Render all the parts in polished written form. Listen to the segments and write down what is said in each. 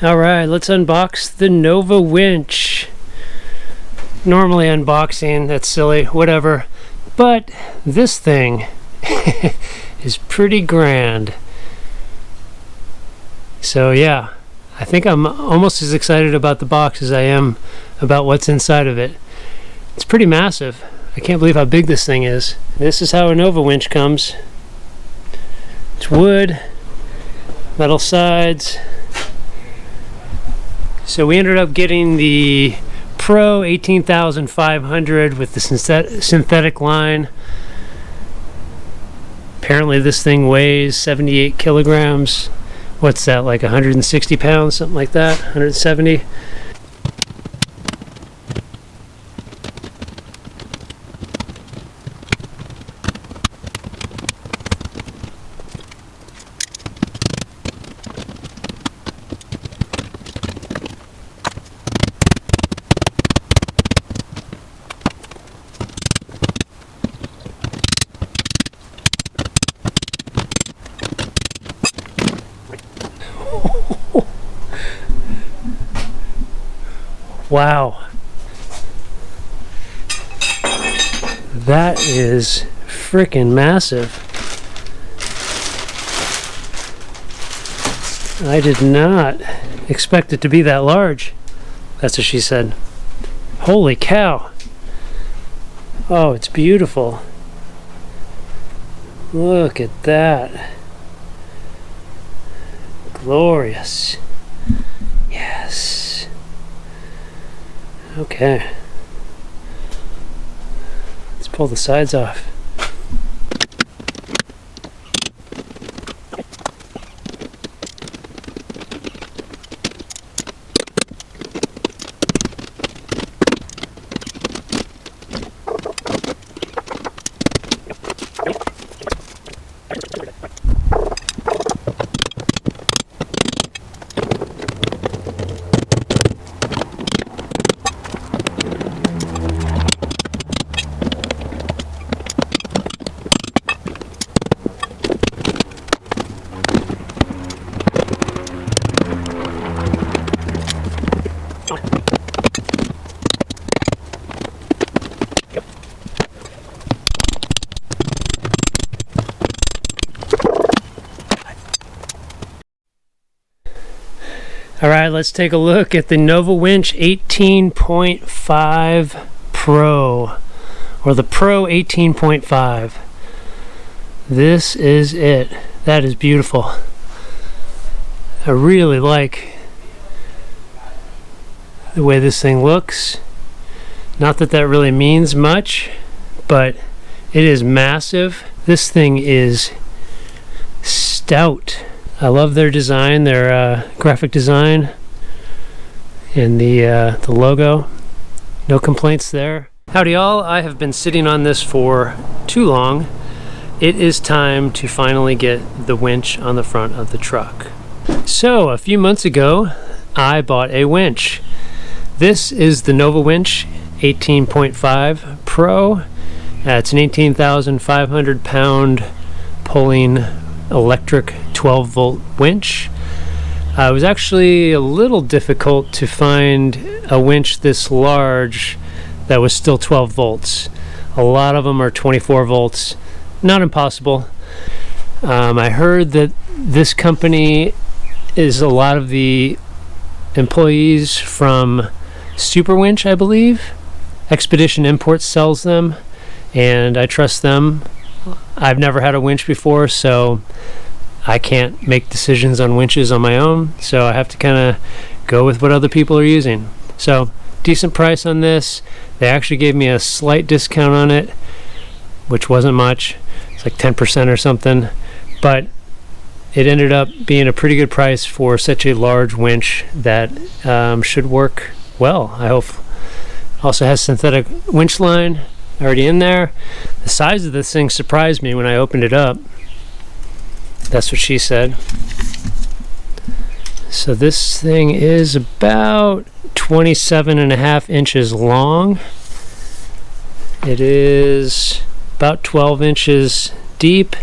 Alright, let's unbox the Novawinch. Normally unboxing, that's silly, whatever. But this thing is pretty grand. So yeah, I think I'm almost as excited about the box as I am about what's inside of it. It's pretty massive. I can't believe how big this thing is. This is how a Novawinch comes. It's wood, metal sides. So we ended up getting the Pro 18,500 with the synthetic line. Apparently this thing weighs 78 kilograms. What's that, like 160 pounds, something like that, 170? Wow, that is freaking massive. I did not expect it to be that large. That's what she said. Holy cow. Oh, it's beautiful. Look at that. Glorious. Yes. Okay. Let's pull the sides off. Alright, let's take a look at the Novawinch 18.5 Pro, or the Pro 18.5. This is it. That is beautiful. I really like the way this thing looks. Not that that really means much, but it is massive. This thing is stout. I love their design, their graphic design, and the logo. No complaints there. Howdy all, I have been sitting on this for too long. It is time to finally get the winch on the front of the truck. So a few months ago, I bought a winch. This is the Novawinch 18.5 Pro. It's an 18,500 pound pulling electric 12 volt winch. It was actually a little difficult to find a winch this large that was still 12 volts. A lot of them are 24 volts. Not impossible. I heard that this company is a lot of the employees from Superwinch, I believe. Expedition Imports sells them, and I trust them. I've never had a winch before, so I can't make decisions on winches on my own, so I have to kind of go with what other people are using. So decent price on this. They actually gave me a slight discount on it, which wasn't much. It's like 10% or something, but it ended up being a pretty good price for such a large winch that should work well, I hope. Also has synthetic winch line already in there. The size of this thing surprised me when I opened it up. That's what she said. So this thing is about 27.5 inches long. It is about 12 inches deep,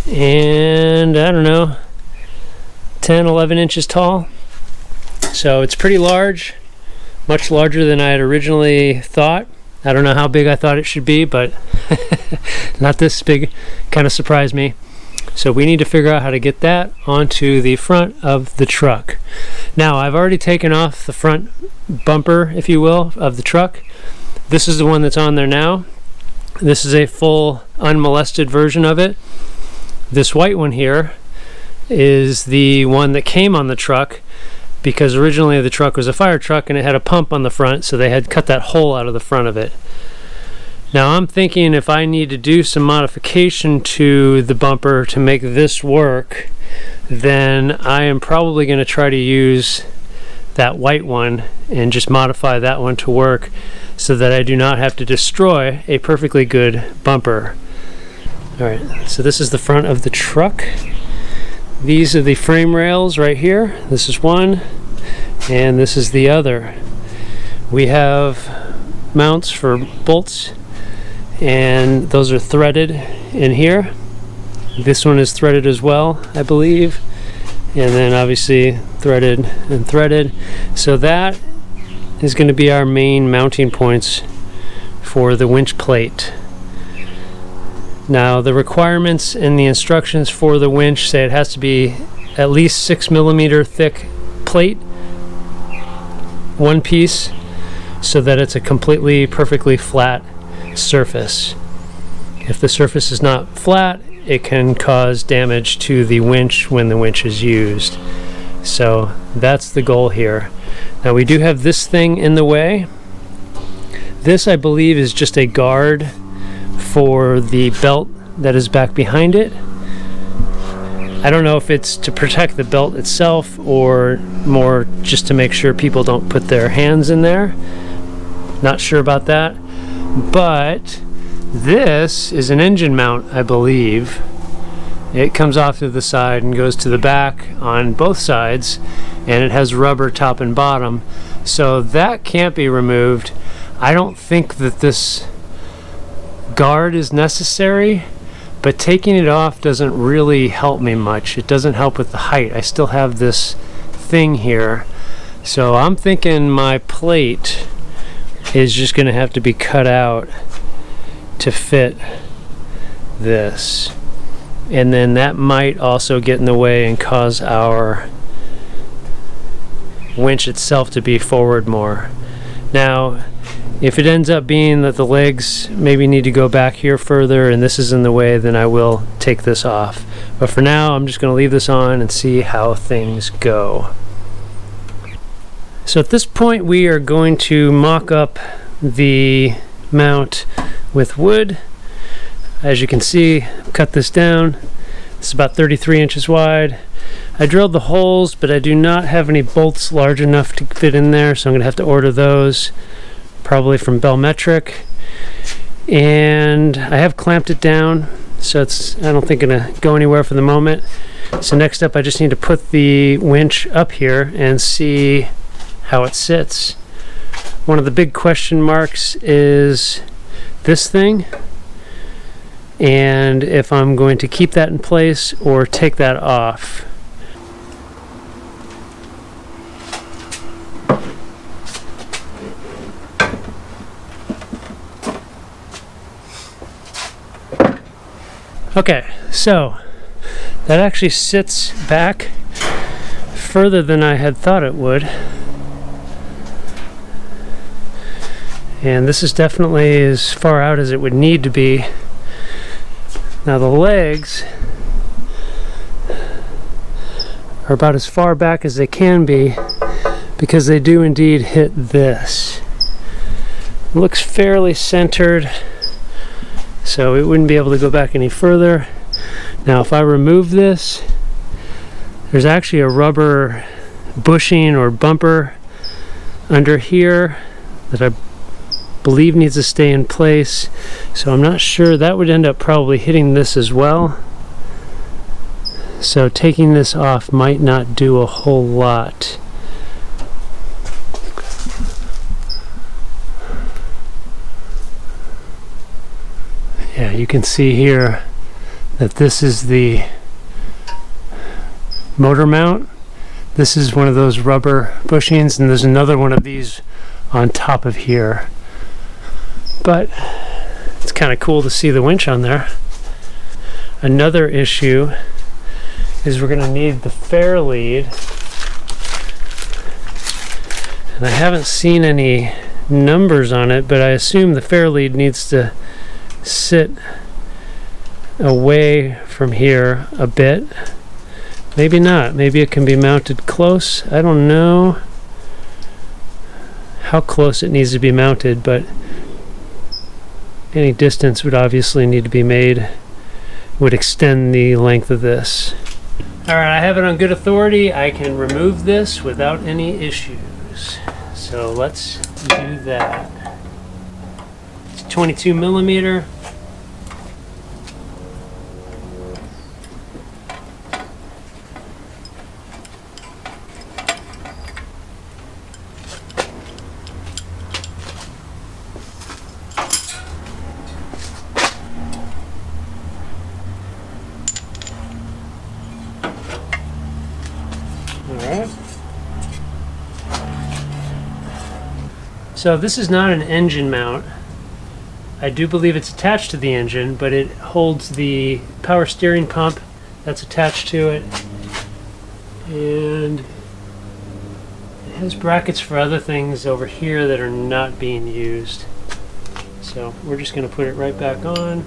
and I don't know, 10-11 inches tall. So it's pretty large, much larger than I had originally thought. I don't know how big I thought it should be, but not this big. Kind of surprised me. So we need to figure out how to get that onto the front of the truck. Now, I've already taken off the front bumper, if you will, of the truck. This is the one that's on there now. This is a full unmolested version of it. This white one here is the one that came on the truck, because originally the truck was a fire truck and it had a pump on the front, so they had cut that hole out of the front of it. Now I'm thinking if I need to do some modification to the bumper to make this work, then I am probably going to try to use that white one and just modify that one to work so that I do not have to destroy a perfectly good bumper. Alright, so this is the front of the truck. These are the frame rails right here. This is one, and this is the other. We have mounts for bolts, and those are threaded in here. This one is threaded as well, I believe, and then obviously threaded and threaded. So that is going to be our main mounting points for the winch plate. Now the requirements and the instructions for the winch say it has to be at least 6 millimeter thick plate, one piece, so that it's a completely perfectly flat surface. If the surface is not flat, it can cause damage to the winch when the winch is used. So that's the goal here. Now we do have this thing in the way. This, I believe, is just a guard for the belt that is back behind it. I don't know if it's to protect the belt itself or more just to make sure people don't put their hands in there. Not sure about that. But this is an engine mount, I believe. It comes off to the side and goes to the back on both sides, and it has rubber top and bottom, so that can't be removed. I don't think that this guard is necessary, but taking it off doesn't really help me much. It doesn't help with the height. I still have this thing here, so I'm thinking my plate is just going to have to be cut out to fit this, and then that might also get in the way and cause our winch itself to be forward more. Now if it ends up being that the legs maybe need to go back here further and this is in the way, then I will take this off, but for now I'm just going to leave this on and see how things go. So at this point we are going to mock up the mount with wood. As you can see, cut this down. It's about 33 inches wide. I drilled the holes, but I do not have any bolts large enough to fit in there, so I'm going to have to order those, probably from Bellmetric. And I have clamped it down, so it's, I don't think, going to go anywhere for the moment. So next up I just need to put the winch up here and see how it sits. One of the big question marks is this thing, and if I'm going to keep that in place or take that off. Okay, so that actually sits back further than I had thought it would. And this is definitely as far out as it would need to be. Now the legs are about as far back as they can be because they do indeed hit this. It looks fairly centered, so it wouldn't be able to go back any further. Now if I remove this, there's actually a rubber bushing or bumper under here that I believe needs to stay in place, so I'm not sure. That would end up probably hitting this as well, so taking this off might not do a whole lot. Yeah, you can see here that this is the motor mount. This is one of those rubber bushings, and there's another one of these on top of here. But it's kind of cool to see the winch on there. Another issue is we're going to need the fair lead. And I haven't seen any numbers on it, but I assume the fair lead needs to sit away from here a bit. Maybe not. Maybe it can be mounted close. I don't know how close it needs to be mounted, but any distance would obviously need to be made, would extend the length of this. Alright, I have it on good authority. I can remove this without any issues. So let's do that. It's 22 millimeter. So this is not an engine mount. I do believe it's attached to the engine, but it holds the power steering pump that's attached to it. And it has brackets for other things over here that are not being used. So we're just going to put it right back on.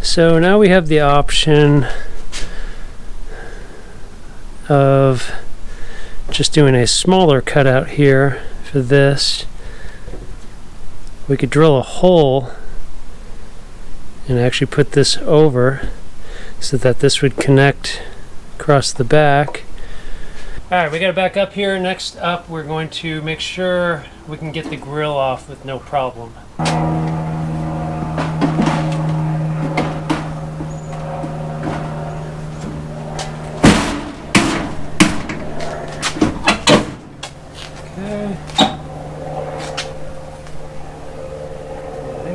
So now we have the option of just doing a smaller cutout here for this. We could drill a hole and actually put this over so that this would connect across the back. Alright, we got to back up here. Next up, we're going to make sure we can get the grill off with no problem.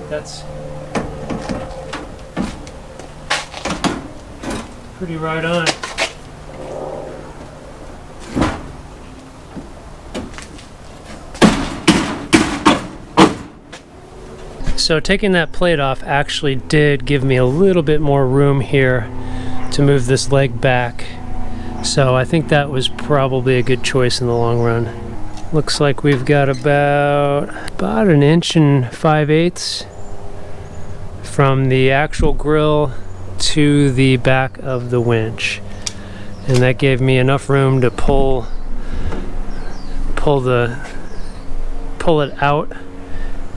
That's pretty right on. So taking that plate off actually did give me a little bit more room here to move this leg back. So I think that was probably a good choice in the long run. Looks like we've got about 1 inch and 5/8 from the actual grill to the back of the winch, and that gave me enough room to pull it out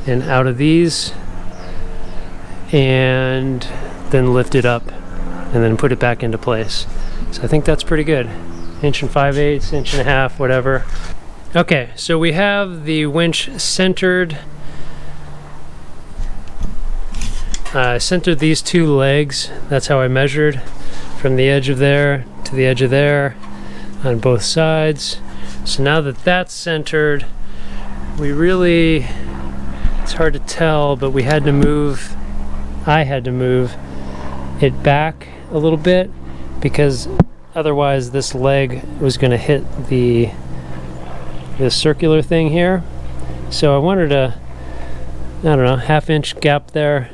and out of these, and then lift it up and then put it back into place. So I think that's pretty good. 1 and 5/8, 1.5 inches, whatever. Okay, so we have the winch centered. I centered these 2 legs. That's how I measured, from the edge of there to the edge of there on both sides. So now that that's centered, we really, it's hard to tell, but I had to move it back a little bit, because otherwise this leg was going to hit this circular thing here. So I wanted a, I don't know, 1/2 inch gap there.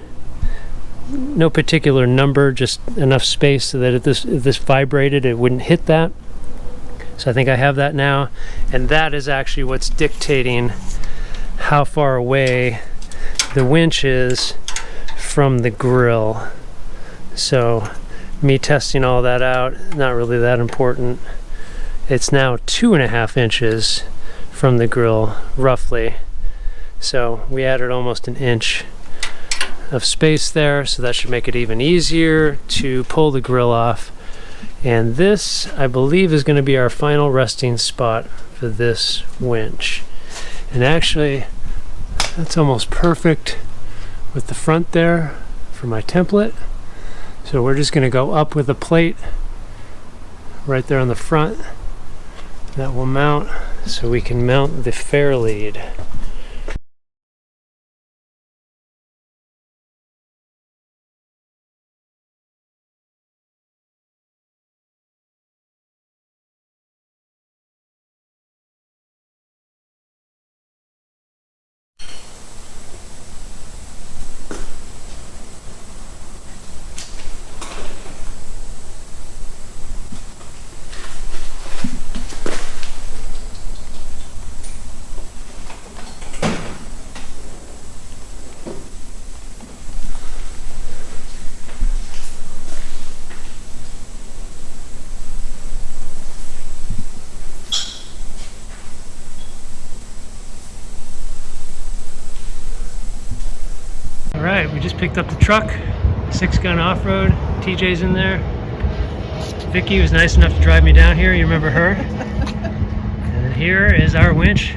No particular number, just enough space so that if this vibrated, it wouldn't hit that. So I think I have that now, and that is actually what's dictating how far away the winch is from the grill. So me testing all that out, not really that important. It's now 2.5 inches from the grill, roughly. So we added almost 1 inch of space there, so that should make it even easier to pull the grill off. And this, I believe, is going to be our final resting spot for this winch. And actually, that's almost perfect with the front there for my template. So we're just going to go up with a plate right there on the front that will mount, so we can mount the fair lead. All right, we just picked up the truck, Sixgun Offroad. TJ's in there. Vicky was nice enough to drive me down here. You remember her? And then here is our winch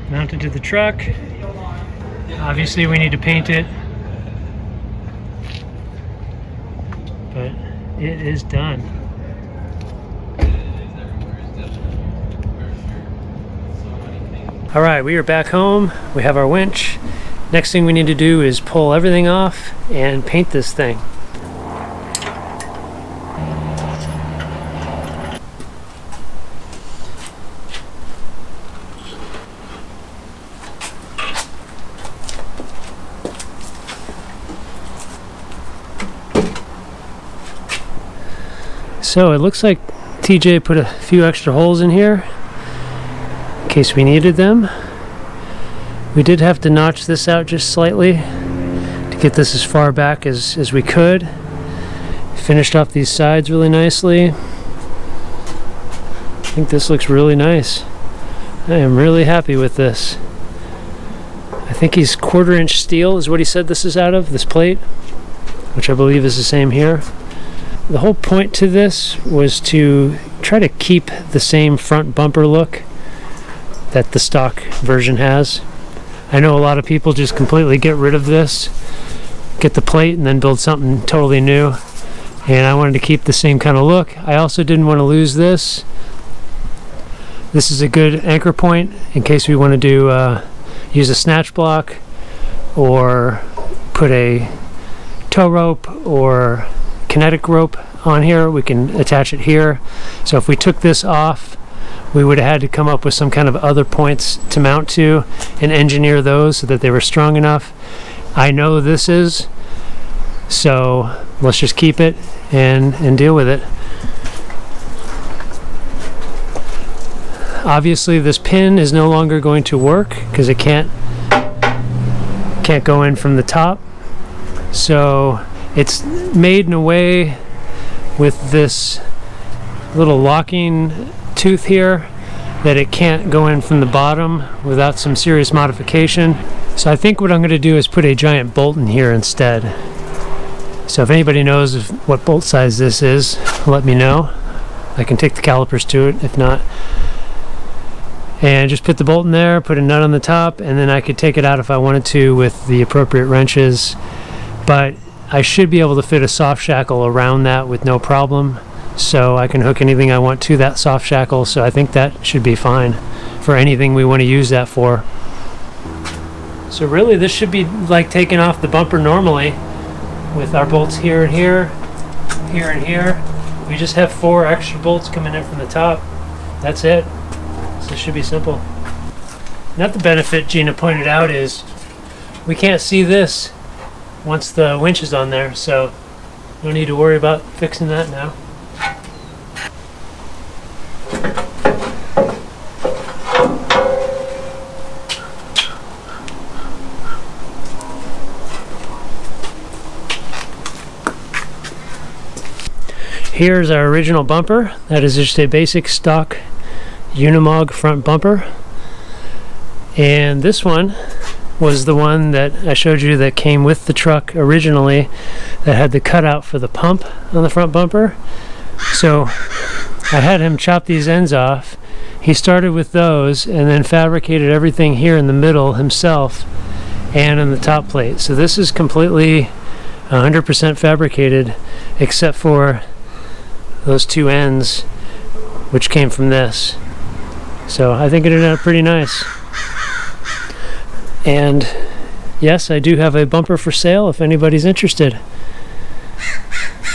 mounted to the truck. Obviously we need to paint it, but it is done. All right, we are back home. We have our winch. Next thing we need to do is pull everything off and paint this thing. So it looks like TJ put a few extra holes in here in case we needed them. We did have to notch this out just slightly to get this as far back as we could. Finished off these sides really nicely. I think this looks really nice. I am really happy with this. I think he's 1/4 inch steel is what he said this is out of, this plate, which I believe is the same here. The whole point to this was to try to keep the same front bumper look that the stock version has. I know a lot of people just completely get rid of this, get the plate, and then build something totally new. And I wanted to keep the same kind of look. I also didn't want to lose this. This is a good anchor point in case we want to do use a snatch block or put a tow rope or kinetic rope on here. We can attach it here. So if we took this off, we would have had to come up with some kind of other points to mount to and engineer those so that they were strong enough. I know this is, so let's just keep it and deal with it. Obviously this pin is no longer going to work because it can't go in from the top. So it's made in a way with this little locking tooth here that it can't go in from the bottom without some serious modification. So I think what I'm going to do is put a giant bolt in here instead. So if anybody knows what bolt size this is, let me know. I can take the calipers to it if not. And just put the bolt in there, put a nut on the top, and then I could take it out if I wanted to with the appropriate wrenches. But I should be able to fit a soft shackle around that with no problem. So I can hook anything I want to that soft shackle, so I think that should be fine for anything we want to use that for. So really this should be like taking off the bumper normally with our bolts here and here, here and here. We just have 4 extra bolts coming in from the top. That's it. So it should be simple. Another benefit Gina pointed out is we can't see this once the winch is on there, so no need to worry about fixing that now. Here's our original bumper. That is just a basic stock Unimog front bumper. And this one was the one that I showed you that came with the truck originally, that had the cutout for the pump on the front bumper. So I had him chop these ends off. He started with those and then fabricated everything here in the middle himself and on the top plate. So this is completely 100% fabricated except for those 2 ends which came from this. So I think it turned out pretty nice. And yes, I do have a bumper for sale if anybody's interested.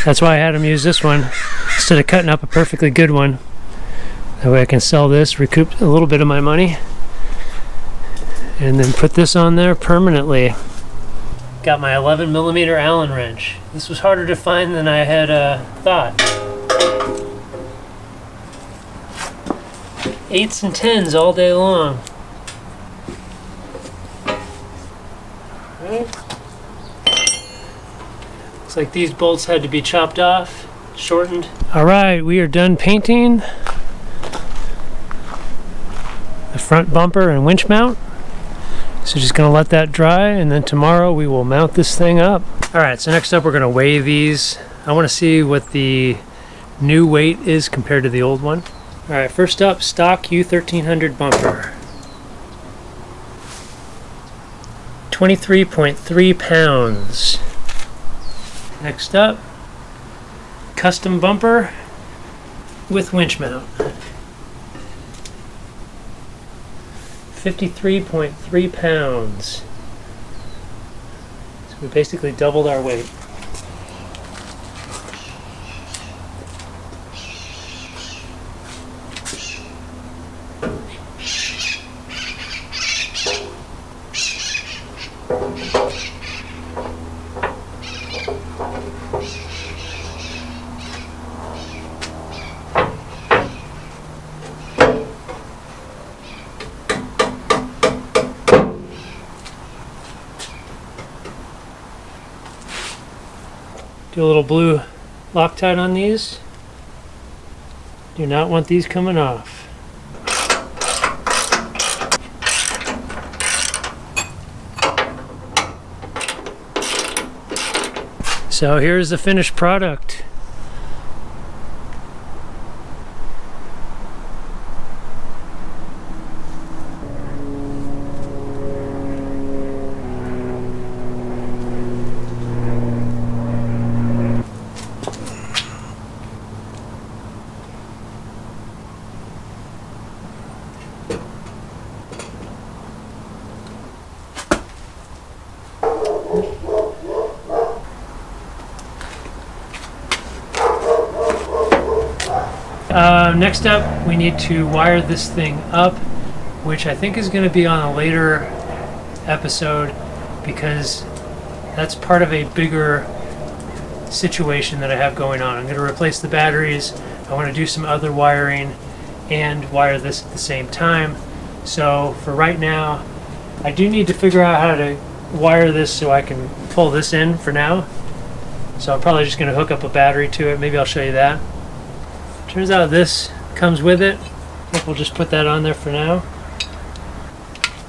That's why I had him use this one instead of cutting up a perfectly good one. That way I can sell this, recoup a little bit of my money, and then put this on there permanently. Got my 11mm Allen wrench. This was harder to find than I had thought. 8s and 10s all day long. Right. Looks like these bolts had to be chopped off, shortened. Alright, we are done painting the front bumper and winch mount. So just gonna let that dry, and then tomorrow we will mount this thing up. All right, so next up we're gonna weigh these. I wanna see what the new weight is compared to the old one. All right, first up, stock U1300 bumper. 23.3 pounds. Next up, custom bumper with winch mount. 53.3 pounds. So we basically doubled our weight. Do a little blue Loctite on these. Do not want these coming off. So here's the finished product. Next up, we need to wire this thing up, which I think is going to be on a later episode because that's part of a bigger situation that I have going on. I'm going to replace the batteries. I want to do some other wiring and wire this at the same time. So for right now, I do need to figure out how to wire this so I can pull this in for now. So I'm probably just going to hook up a battery to it. Maybe I'll show you that. Turns out this comes with it. I think we'll just put that on there for now.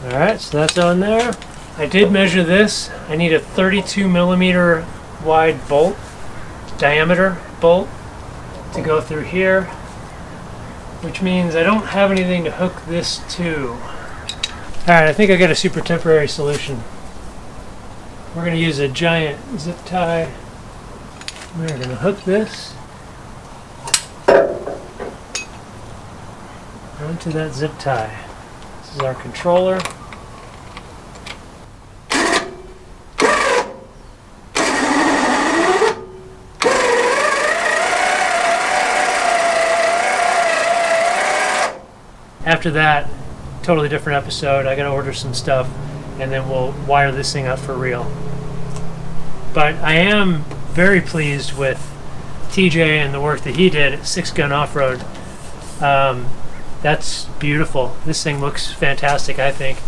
Alright, so that's on there. I did measure this. I need a 32 millimeter wide bolt, diameter bolt, to go through here, which means I don't have anything to hook this to. Alright, I think I got a super temporary solution. We're going to use a giant zip tie. We're going to hook this onto that zip tie. This is our controller. After that, totally different episode. I gotta order some stuff and then we'll wire this thing up for real. But I am very pleased with TJ and the work that he did at Sixgun Offroad. That's beautiful. This thing looks fantastic, I think.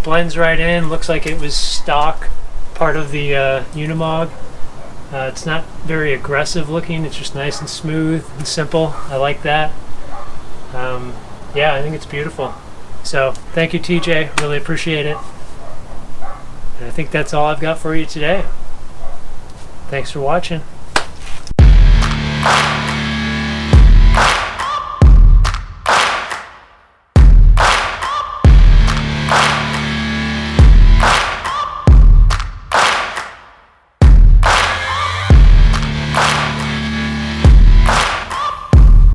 Blends right in, looks like it was stock, part of the Unimog. It's not very aggressive looking, it's just nice and smooth and simple. I like that. Yeah, I think it's beautiful. So, thank you TJ, really appreciate it. And I think that's all I've got for you today. Thanks for watching.